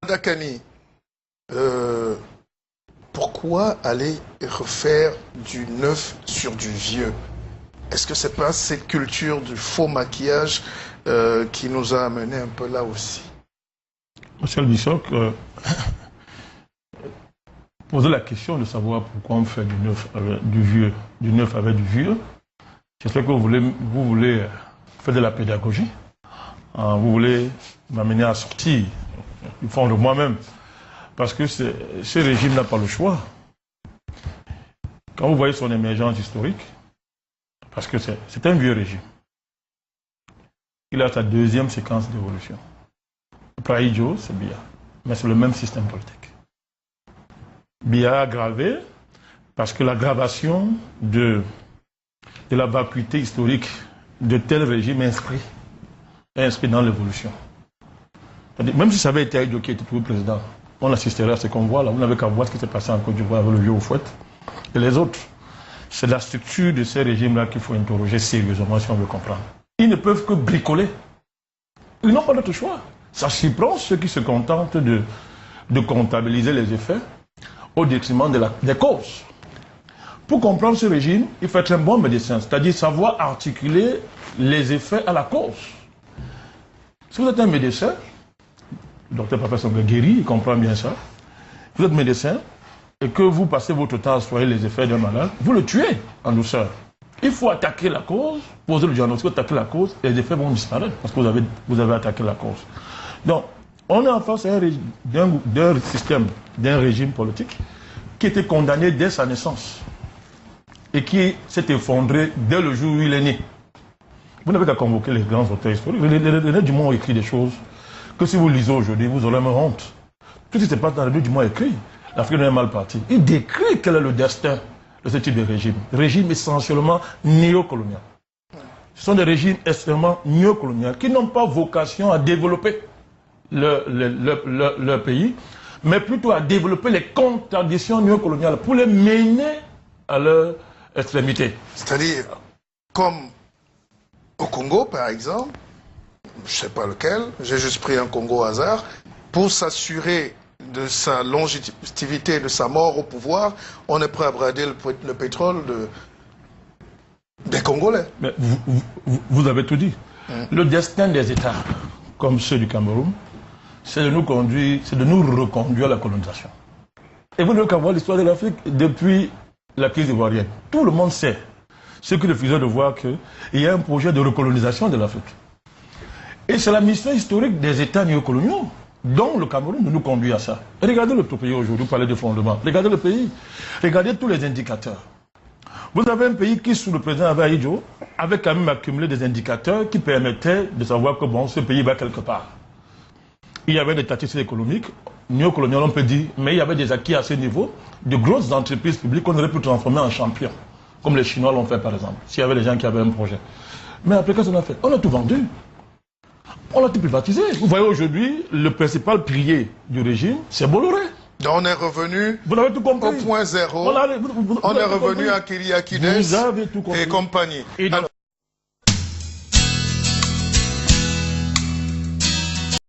Dakani, pourquoi aller refaire du neuf sur du vieux? Est-ce que c'est pas cette culture du faux maquillage qui nous a amené un peu là aussi? Monsieur le Bissoc, poser la question de savoir pourquoi on fait du neuf avec du vieux, du neuf avec du vieux. J'espère que vous voulez faire de la pédagogie. Vous voulez m'amener à sortir du fond de moi-même. Parce que ce régime n'a pas le choix. Quand vous voyez son émergence historique, parce que c'est un vieux régime, il a sa deuxième séquence d'évolution. Praïdjo, c'est Biya, mais c'est le même système politique. Biya a aggravé parce que l'aggravation de la vacuité historique de tel régime est inscrit dans l'évolution. Même si ça avait été Aïdjo qui était toujours président, on assisterait à ce qu'on voit là. Vous n'avez qu'à voir ce qui s'est passé en Côte d'Ivoire avec le vieux Houphouët et les autres. C'est la structure de ces régimes-là qu'il faut interroger sérieusement si on veut comprendre. Ils ne peuvent que bricoler. Ils n'ont pas d'autre choix. Ça surprend ceux qui se contentent de comptabiliser les effets au détriment des causes. Pour comprendre ce régime, il faut être un bon médecin, c'est-à-dire savoir articuler les effets à la cause. Si vous êtes un médecin, le docteur Papa Sangha guéri, il comprend bien ça. Vous êtes médecin et que vous passez votre temps à soigner les effets d'un malade, vous le tuez en douceur. Il faut attaquer la cause, poser le diagnostic, attaquer la cause, et les effets vont disparaître parce que vous avez attaqué la cause. Donc, on est en face d'un système, d'un régime politique qui était condamné dès sa naissance et qui s'est effondré dès le jour où il est né. Vous n'avez qu'à convoquer les grands auteurs historiques. Les René Dumont ont écrit des choses que si vous lisez aujourd'hui, vous aurez même honte. Tout ce qui se passe dans René Dumont écrit. L'Afrique n'est mal partie. Il décrit quel est le destin de ce type de régime. Régime essentiellement néocolonial. Ce sont des régimes extrêmement néocoloniaux qui n'ont pas vocation à développer leur pays, mais plutôt à développer les contradictions néocoloniales pour les mener à leur extrémité. C'est-à-dire, comme au Congo, par exemple, je ne sais pas lequel, j'ai juste pris un Congo au hasard, pour s'assurer de sa longévité, de sa mort au pouvoir, on est prêt à brader le pétrole des Congolais. Mais vous avez tout dit. Le destin des États, comme ceux du Cameroun, c'est de nous reconduire à la colonisation. Et vous n'avez qu'à voir l'histoire de l'Afrique depuis la crise ivoirienne. Tout le monde sait, ce qui refusait de voir qu'il y a un projet de recolonisation de l'Afrique. Et c'est la mission historique des États néocoloniaux dont le Cameroun nous conduit à ça. Et regardez notre pays aujourd'hui, vous parlez de fondement. Regardez le pays. Regardez tous les indicateurs. Vous avez un pays qui, sous le président Aïdjo, avait quand même accumulé des indicateurs qui permettaient de savoir que bon, ce pays va quelque part. Il y avait des statistiques économiques, néocoloniales on peut dire, mais il y avait des acquis à ce niveau, de grosses entreprises publiques qu'on aurait pu transformer en champions, comme les Chinois l'ont fait par exemple, s'il y avait des gens qui avaient un projet. Mais après, qu'est-ce qu'on a fait? On a tout vendu. On a tout privatisé. Vous voyez aujourd'hui, le principal pilier du régime, c'est Bolloré. Donc on est revenu tout compris. au point zéro. On est revenu à Kyriakides et compagnie.